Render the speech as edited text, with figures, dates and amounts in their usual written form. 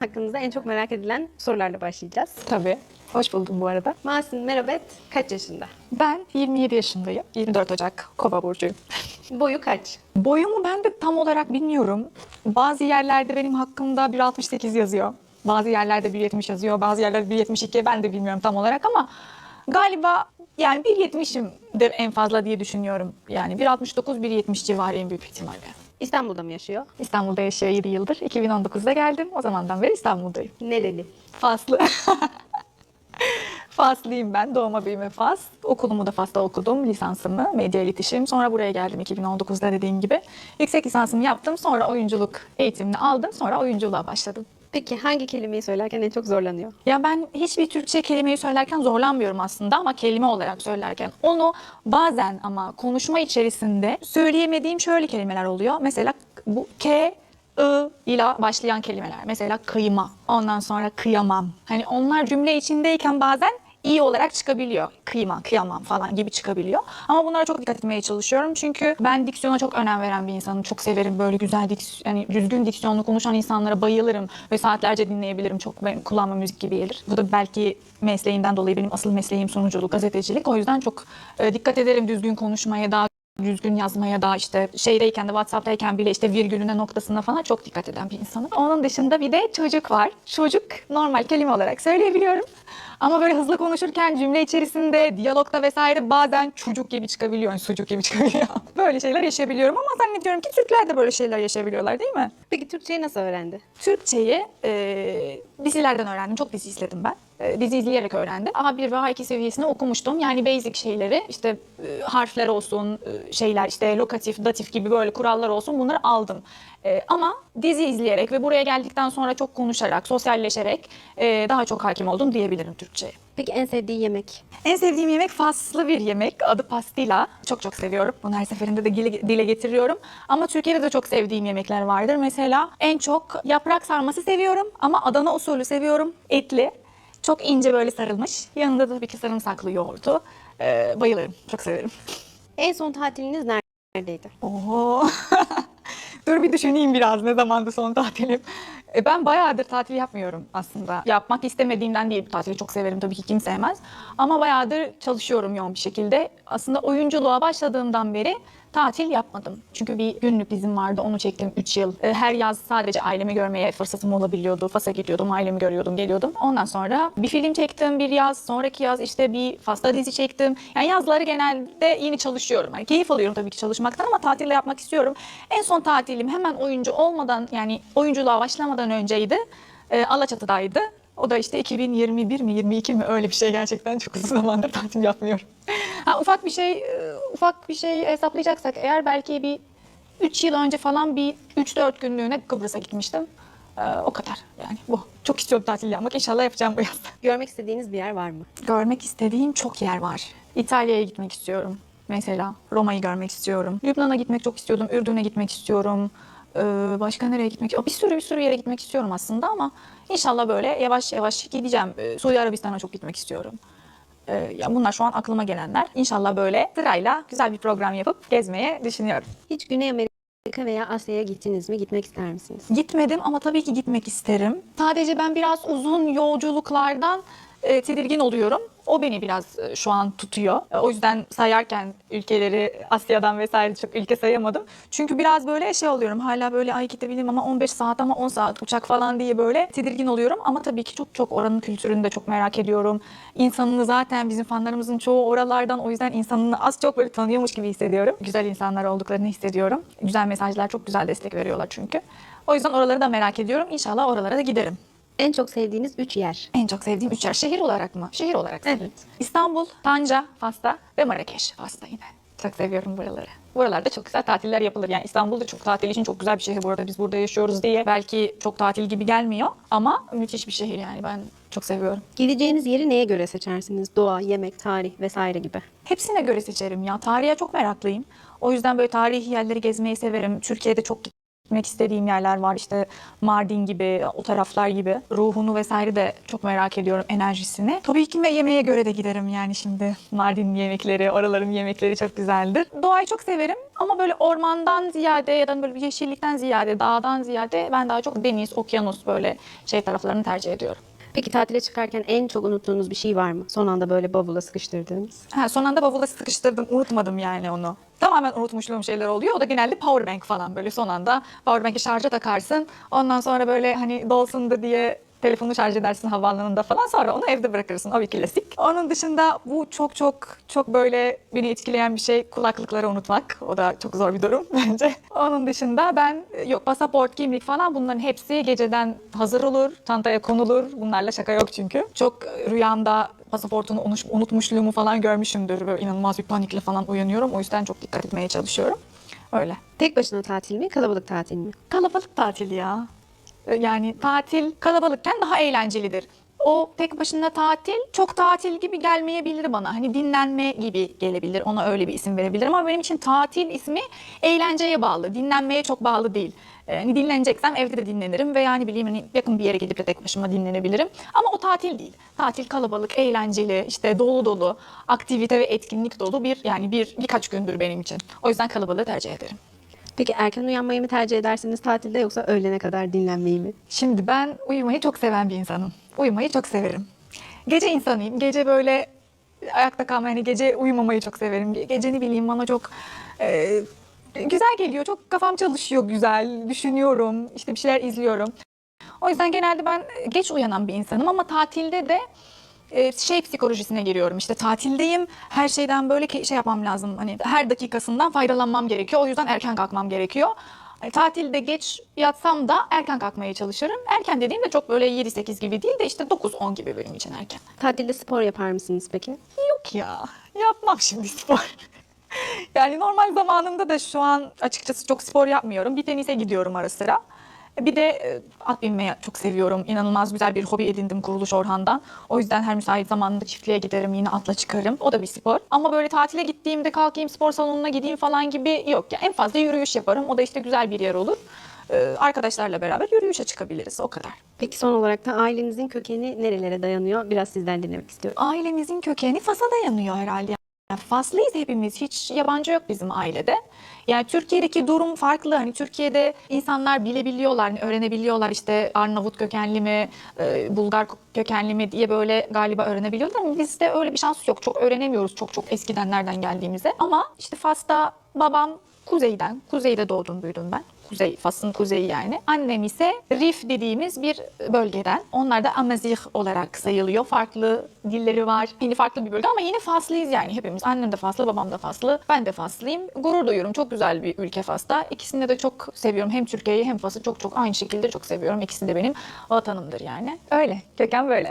Hakkınızda en çok merak edilen sorularla başlayacağız. Tabii. Hoş buldum bu arada. Mahsin Merabet kaç yaşında? Ben 27 yaşındayım. 24 Ocak Kova burcuyum. Boyu kaç? Boyumu ben de tam olarak bilmiyorum. Bazı yerlerde benim hakkımda 1.68 yazıyor. Bazı yerlerde 1.70 yazıyor. Bazı yerlerde 1.72. Ben de bilmiyorum tam olarak ama galiba yani 1.70'imdir en fazla diye düşünüyorum. Yani 1.69-1.70 civarı en büyük ihtimalle. İstanbul'da mı yaşıyor? İstanbul'da yaşıyor 7 yıldır. 2019'da geldim. O zamandan beri İstanbul'dayım. Nereli? Faslı. Faslıyım ben. Doğma büyüme Fas. Okulumu da Fas'ta okudum. Lisansımı, medya iletişim. Sonra buraya geldim 2019'da dediğim gibi. Yüksek lisansımı yaptım. Sonra oyunculuk eğitimini aldım. Sonra oyunculuğa başladım. Peki hangi kelimeyi söylerken en çok zorlanıyor? Ya ben hiçbir Türkçe kelimeyi söylerken zorlanmıyorum aslında ama kelime olarak söylerken. Onu bazen ama konuşma içerisinde söyleyemediğim şöyle kelimeler oluyor. Mesela bu K, I ile başlayan kelimeler. Mesela kıyma, ondan sonra kıyamam. Hani onlar cümle içindeyken bazen iyi olarak çıkabiliyor. Kıyma, kıyamam falan gibi çıkabiliyor. Ama bunlara çok dikkat etmeye çalışıyorum. Çünkü ben diksiyona çok önem veren bir insanım. Çok severim böyle güzel yani düzgün diksiyonlu konuşan insanlara bayılırım ve saatlerce dinleyebilirim. Çok benim kulağıma müzik gibi gelir. Bu da belki mesleğimden dolayı benim asıl mesleğim sunuculuk, gazetecilik. O yüzden çok dikkat ederim düzgün konuşmaya da düzgün yazmaya da işte şeydeyken de WhatsApp'tayken bile işte virgülüne noktasına falan çok dikkat eden bir insanım. Onun dışında bir de çocuk var. Çocuk normal kelime olarak söyleyebiliyorum. Ama böyle hızlı konuşurken cümle içerisinde, diyalogda vesaire bazen çocuk gibi çıkabiliyor, yani sucuk gibi çıkabiliyor. Böyle şeyler yaşayabiliyorum ama zannediyorum ki Türkler de böyle şeyler yaşayabiliyorlar değil mi? Peki Türkçeyi nasıl öğrendi? Türkçeyi dizilerden öğrendim. Çok dizi izledim ben. Dizi izleyerek öğrendim. A1 ve A2 seviyesinde okumuştum. Yani basic şeyleri işte harfler olsun, şeyler işte lokatif, datif gibi böyle kurallar olsun bunları aldım. Ama dizi izleyerek ve buraya geldikten sonra çok konuşarak, sosyalleşerek daha çok hakim oldum diyebilirim Türkçe'ye. Peki en sevdiği yemek? En sevdiğim yemek Faslı bir yemek. Adı pastila. Çok çok seviyorum. Bunu her seferinde de dile getiriyorum. Ama Türkiye'de de çok sevdiğim yemekler vardır. Mesela en çok yaprak sarması seviyorum. Ama Adana usulü seviyorum. Etli. Çok ince böyle sarılmış. Yanında da tabii ki sarımsaklı yoğurdu. Bayılırım. Çok severim. En son tatiliniz neredeydi? Oho. Dur bir düşüneyim biraz ne zamandı son tatilim. Ben bayağıdır tatil yapmıyorum aslında. Yapmak istemediğimden değil. Tatili çok severim tabii ki kim sevmez. Ama bayağıdır çalışıyorum yoğun bir şekilde. Aslında oyunculuğa başladığımdan beri tatil yapmadım. Çünkü bir günlük dizim vardı onu çektim 3 yıl. Her yaz sadece ailemi görmeye fırsatım olabiliyordu. Fas'a gidiyordum, ailemi görüyordum, geliyordum. Ondan sonra bir film çektim bir yaz. Sonraki yaz işte bir Fas'ta dizi çektim. Yani yazları genelde yeni çalışıyorum. Yani keyif alıyorum tabii ki çalışmaktan ama tatilde yapmak istiyorum. En son tatilim hemen oyuncu olmadan yani oyunculuğa başlamadan önceydi. Alaçatı'daydı. O da işte 2021 mi 22 mi öyle bir şey gerçekten çok uzun zamandır tatil yapmıyorum. Ufak bir şey hesaplayacaksak eğer belki bir 3 yıl önce falan bir 3-4 günlüğüne Kıbrıs'a gitmiştim. O kadar yani bu. Çok istiyorum tatil yapmak. İnşallah yapacağım bu yaz. Görmek istediğiniz bir yer var mı? Görmek istediğim çok yer var. İtalya'ya gitmek istiyorum. Mesela Roma'yı görmek istiyorum. Lübnan'a gitmek çok istiyordum. Ürdün'e gitmek istiyorum. Başka nereye gitmek? Bir sürü yere gitmek istiyorum aslında ama inşallah böyle yavaş yavaş gideceğim. Suudi Arabistan'a çok gitmek istiyorum. Ya bunlar şu an aklıma gelenler. İnşallah böyle sırayla güzel bir program yapıp gezmeye düşünüyorum. Hiç Güney Amerika veya Asya'ya gittiniz mi? Gitmek ister misiniz? Gitmedim ama tabii ki gitmek isterim. Sadece ben biraz uzun yolculuklardan tedirgin oluyorum. O beni biraz şu an tutuyor. O yüzden sayarken ülkeleri Asya'dan vesaire çok ülke sayamadım. Çünkü biraz böyle şey oluyorum. Hala böyle ay gidebilirim ama 15 saat ama 10 saat uçak falan diye böyle tedirgin oluyorum. Ama tabii ki çok oranın kültürünü de çok merak ediyorum. İnsanını zaten bizim fanlarımızın çoğu oralardan. O yüzden insanını az çok böyle tanıyormuş gibi hissediyorum. Güzel insanlar olduklarını hissediyorum. Güzel mesajlar, çok güzel destek veriyorlar çünkü. O yüzden oraları da merak ediyorum. İnşallah oralara da giderim. En çok sevdiğiniz 3 yer? En çok sevdiğim 3 yer şehir olarak mı? Şehir olarak. Evet. İstanbul, Tanca, Fas'ta ve Marrakeş. Fas'ta yine. Çok seviyorum buraları. Buralarda çok güzel tatiller yapılır. Yani İstanbul'da çok tatil için çok güzel bir şehir bu arada. Biz burada yaşıyoruz diye belki çok tatil gibi gelmiyor ama müthiş bir şehir yani ben çok seviyorum. Gideceğiniz yeri neye göre seçersiniz? Doğa, yemek, tarih vesaire gibi. Hepsine göre seçerim ya. Tarihe çok meraklıyım. O yüzden böyle tarihi yerleri gezmeyi severim. Türkiye'de çok gittim. gitmek istediğim yerler var. İşte Mardin gibi, o taraflar gibi. Ruhunu vesaire de çok merak ediyorum, enerjisini. Tabii ki yemeğe göre de giderim yani şimdi. Mardin yemekleri, oraların yemekleri çok güzeldir. Doğayı çok severim ama böyle ormandan ziyade ya da böyle yeşillikten ziyade, dağdan ziyade ben daha çok deniz, okyanus böyle şey taraflarını tercih ediyorum. Peki tatile çıkarken en çok unuttuğunuz bir şey var mı? Son anda böyle bavula sıkıştırdığınız. Son anda bavula sıkıştırdım, unutmadım yani onu. Tamamen unutmuşluğum şeyler oluyor. O da genelde powerbank falan, böyle son anda powerbank'i şarja takarsın. Ondan sonra böyle hani dolsun da diye telefonu şarj edersin havaalanında falan, sonra onu evde bırakırsın. O bir klasik. Onun dışında bu çok böyle beni etkileyen bir şey, kulaklıkları unutmak. O da çok zor bir durum bence. Onun dışında ben yok, pasaport, kimlik falan, bunların hepsi geceden hazır olur. Çantaya konulur. Bunlarla şaka yok çünkü. Çok rüyamda pasaportunu unutmuşluğumu falan görmüşümdür. Böyle inanılmaz bir panikle falan uyanıyorum. O yüzden çok dikkat etmeye çalışıyorum. Öyle. Tek başına tatil mi, kalabalık tatil mi? Kalabalık tatil ya. Yani tatil kalabalıkken daha eğlencelidir. O tek başına tatil çok tatil gibi gelmeyebilir bana. Hani dinlenme gibi gelebilir. Ona öyle bir isim verebilirim ama benim için tatil ismi eğlenceye bağlı. Dinlenmeye çok bağlı değil. Hani dinleneceksem evde de dinlenirim ve yani bileyim hani yakın bir yere gidip de tek başıma dinlenebilirim. Ama o tatil değil. Tatil kalabalık, eğlenceli, işte dolu dolu, aktivite ve etkinlik dolu birkaç gündür benim için. O yüzden kalabalığı tercih ederim. Peki erken uyanmayı mı tercih edersiniz tatilde yoksa öğlene kadar dinlenmeyi mi? Şimdi ben uyumayı çok seven bir insanım. Uyumayı çok severim. Gece insanıyım. Gece böyle ayakta kalmayı, hani gece uyumamayı çok severim. Gece ne bileyim bana çok güzel geliyor. Çok kafam çalışıyor güzel. Düşünüyorum. İşte bir şeyler izliyorum. O yüzden genelde ben geç uyanan bir insanım ama tatilde de şey psikolojisine giriyorum. İşte tatildeyim. Her şeyden böyle şey yapmam lazım. Hani her dakikasından faydalanmam gerekiyor. O yüzden erken kalkmam gerekiyor. Tatilde geç yatsam da erken kalkmaya çalışırım. Erken dediğim de çok böyle 7-8 gibi değil de işte 9-10 gibi benim için erken. Tatilde spor yapar mısınız peki? Yok ya, yapmam şimdi spor. Yani normal zamanımda da şu an açıkçası çok spor yapmıyorum. Bir tenise gidiyorum ara sıra. Bir de at binmeyi çok seviyorum. İnanılmaz güzel bir hobi edindim Kuruluş Orhan'dan. O yüzden her müsait zamanında çiftliğe giderim, yine atla çıkarım. O da bir spor. Ama böyle tatile gittiğimde kalkayım spor salonuna gideyim falan gibi yok. Ya en fazla yürüyüş yaparım. O da işte güzel bir yer olur. Arkadaşlarla beraber yürüyüşe çıkabiliriz, o kadar. Peki son olarak da ailenizin kökeni nerelere dayanıyor? Biraz sizden dinlemek istiyorum. Ailemizin kökeni Fas'a dayanıyor herhalde. Yani Faslıyız hepimiz. Hiç yabancı yok bizim ailede. Yani Türkiye'deki durum farklı. Hani Türkiye'de insanlar bilebiliyorlar, hani öğrenebiliyorlar işte Arnavut kökenli mi, Bulgar kökenli mi diye böyle galiba öğrenebiliyorlar. Ama bizde öyle bir şans yok. Çok öğrenemiyoruz çok eskiden nereden geldiğimizi. Ama işte Fas'ta babam kuzeyde doğdum büyüdüm ben. Fas'ın kuzeyi yani. Annem ise Rif dediğimiz bir bölgeden. Onlar da Amazigh olarak sayılıyor. Farklı dilleri var. Yine farklı bir bölge ama yine Faslıyız yani hepimiz. Annem de Faslı, babam da Faslı. Ben de Faslıyım. Gurur duyuyorum. Çok güzel bir ülke Fas'ta. İkisini de çok seviyorum. Hem Türkiye'yi hem Fas'ı çok aynı şekilde çok seviyorum. İkisi de benim vatanımdır yani. Öyle. Köken böyle.